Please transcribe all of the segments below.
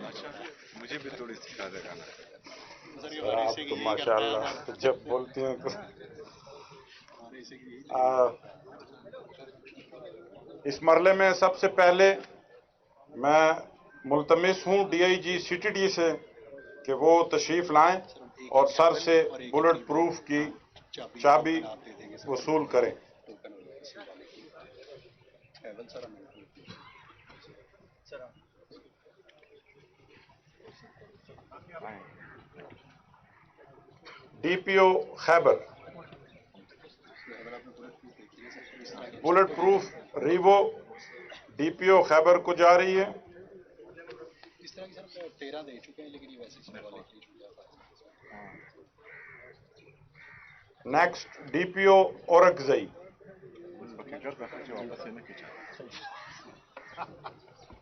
अच्छा, मुझे भी थोड़ी सिखा दे गाना। सर आप तो माशाल्लाह जब बोलती हैं तो इस मरले में सबसे पहले मैं मुल्तमिस हूँ DIG CTD से कि वो तशरीफ लाएं और सर से बुलेट प्रूफ की चाबी वसूल करें। DPO Khyber, bullet proof Revo DPO Khyber को जा रही है। इस तरह की सर 13 दे चुके हैं, लेकिन ये वैसे ही वाले नेक्स्ट DPO औरकजई,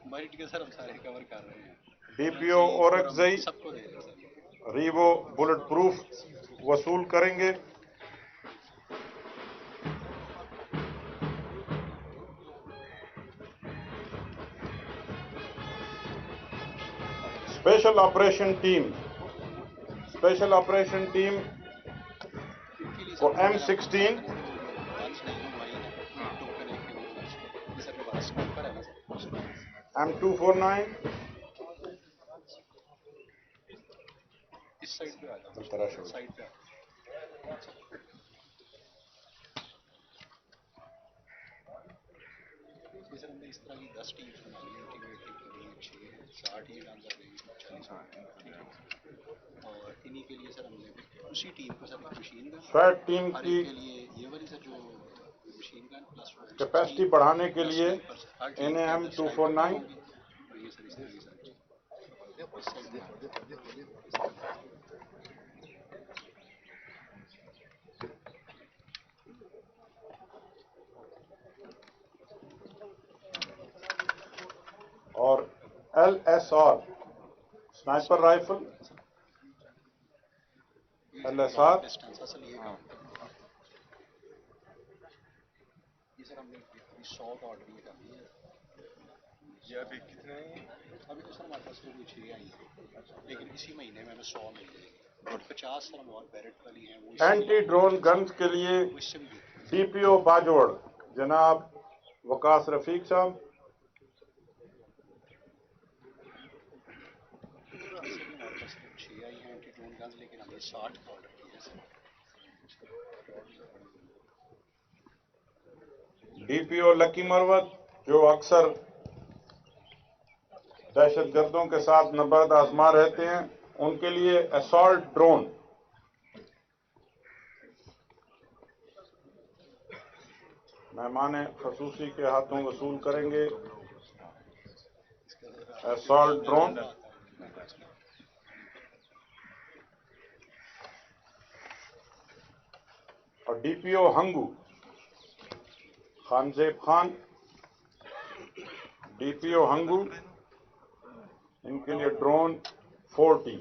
मेरिट के सर हम सारे कवर कर रहे हैं। DPO औरकजई सबको दे रहे हैं सर। रीवो बुलेट प्रूफ वसूल करेंगे। स्पेशल ऑपरेशन टीम को M16 M249 इस साइड पे आ जाओ, साइड पे सर हमने इस तरह की 10 टीम्स बना ली, इंटीग्रेटिव के लिए 60 ही डाल गई 40 और इन्हीं के लिए सर हमने उसी टीम को सर मशीन गन स्वैट टीम की के लिए ये वाली सर जो मशीन गन प्लस कैपेसिटी बढ़ाने के लिए NAM 249 ये सर इस तरह की सर और LSR स्नाइपर राइफल LSR असल ये सर हमने 100 का ऑर्डर ये कर दिया। ये अभी कितने हैं? अभी तो सर हमारे पास कोई 6 आई है, लेकिन इसी महीने में हमें 100 मिल जाएगी और 50 सर हम और बैरेट वाली हैं वो एंटी ड्रोन गन्स के लिए DPO बाजोड़ जनाब वकास रफीक साहब, हमारे पास 6 आई हैं एंटी ड्रोन गन्स, लेकिन हमने 60 का ऑर्डर किया है सर। DPO लकी मरवत जो अक्सर दहशतगर्दों के साथ नबर्द आजमा रहते हैं, उनके लिए असॉल्ट ड्रोन मेहमान खसूसी के हाथों वसूल करेंगे। असॉल्ट ड्रोन और DPO हंगू खानजेब खान, DPO हंगू इनके लिए ड्रोन 40।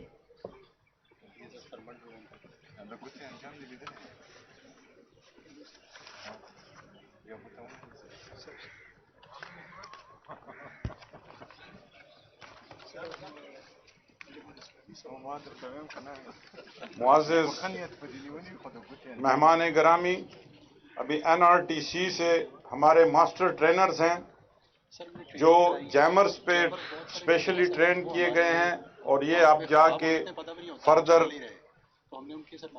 मुआज़्ज़िज़ मेहमान गिरामी, अभी NRTC से हमारे मास्टर ट्रेनर्स हैं जो जैमर्स पे स्पेशली ट्रेन किए गए हैं और ये अब जाके फर्दर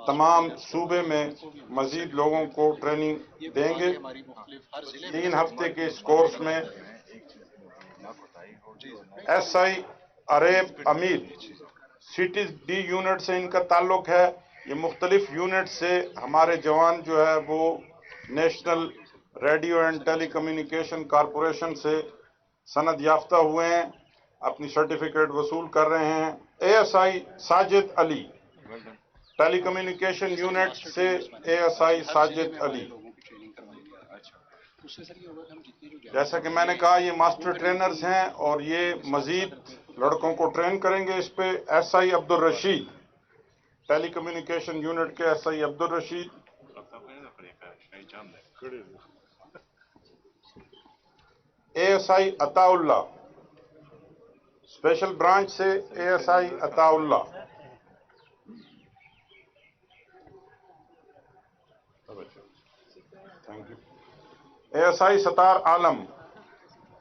तमाम सूबे में मजीद लोगों को ट्रेनिंग देंगे। 3 हफ्ते के इस कोर्स में SI अरेब अमीर CTD यूनिट से इनका ताल्लुक है। ये मुख्तलिफ यूनिट से हमारे जवान जो है वो national radio and telecommunication corporation से सनद याफ्ता हुए हैं, अपनी सर्टिफिकेट वसूल कर रहे हैं। ASI Sajid Ali telecommunication unit से ASI साजिद अली। जैसा कि मैंने कहा ये मास्टर ट्रेनर्स हैं और ये मजीद लड़कों को ट्रेन करेंगे इस पे। SI Abdul Rashid telecommunication unit के SI Abdul Rashid, ASI Ataullah special branch سے ASI Ataullah. Thank you. ASI Sattar Alam.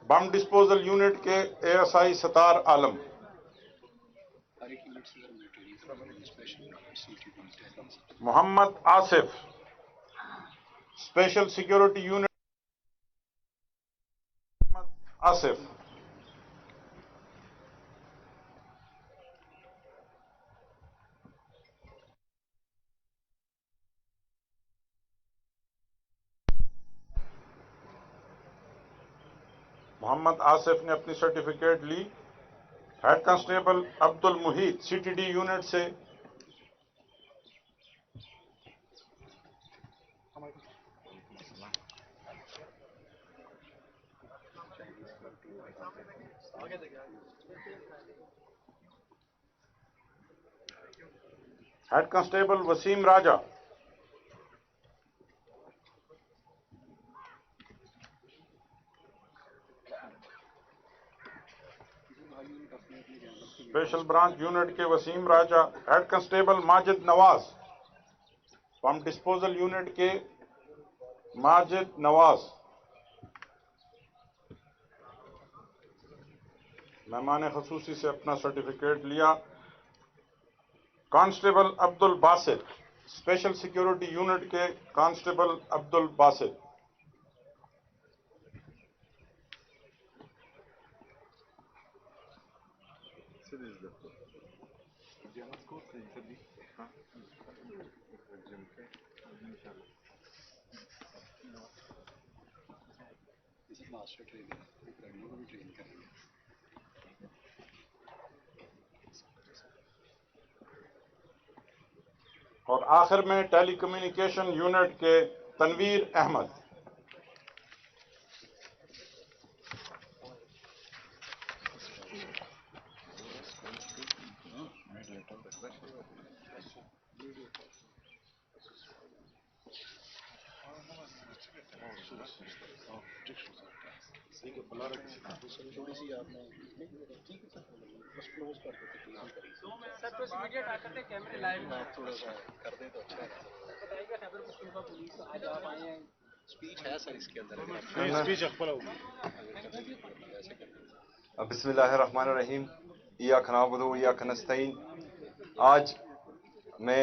Bomb disposal unit کے ASI ستار عالم. ہر ایک یونٹ سے sir material special CTD Muhammad Asif special security unit. Muhammad Asif. Muhammad Asif نے اپنی سرٹیفکیٹ لی. Head constable Abdul Muheet CTD unit سے. Head constable Waseem Raja. Special branch unit کے وسیم راجہ. ہیڈ کانسٹیبل ماجد نواز. بم ڈسپوزل یونٹ کے ماجد نواز. مہمان خصوصی سے اپنا سرٹیفکیٹ لیا. کانسٹیبل عبد الباسط اسپیشل سیکورٹی یونٹ کے کانسٹیبل عبد الباسط. ماسٹر ٹریننگ کرنے کو بھی ٹرین کریں گے. اور آخر میں ٹیلی کمیونیکیشن یونٹ کے تنویر احمد. تھوڑی سی آپ نے ٹھیک ہے سر بس کلوز کر دیتے آپ تھوڑا سا کر دیں تو اچھا ہے. اسپیچ ہے سر اس کے اندر بسم اللہ الرحمن الرحیم. ایاک نعبد و ایاک نستعین. آج میں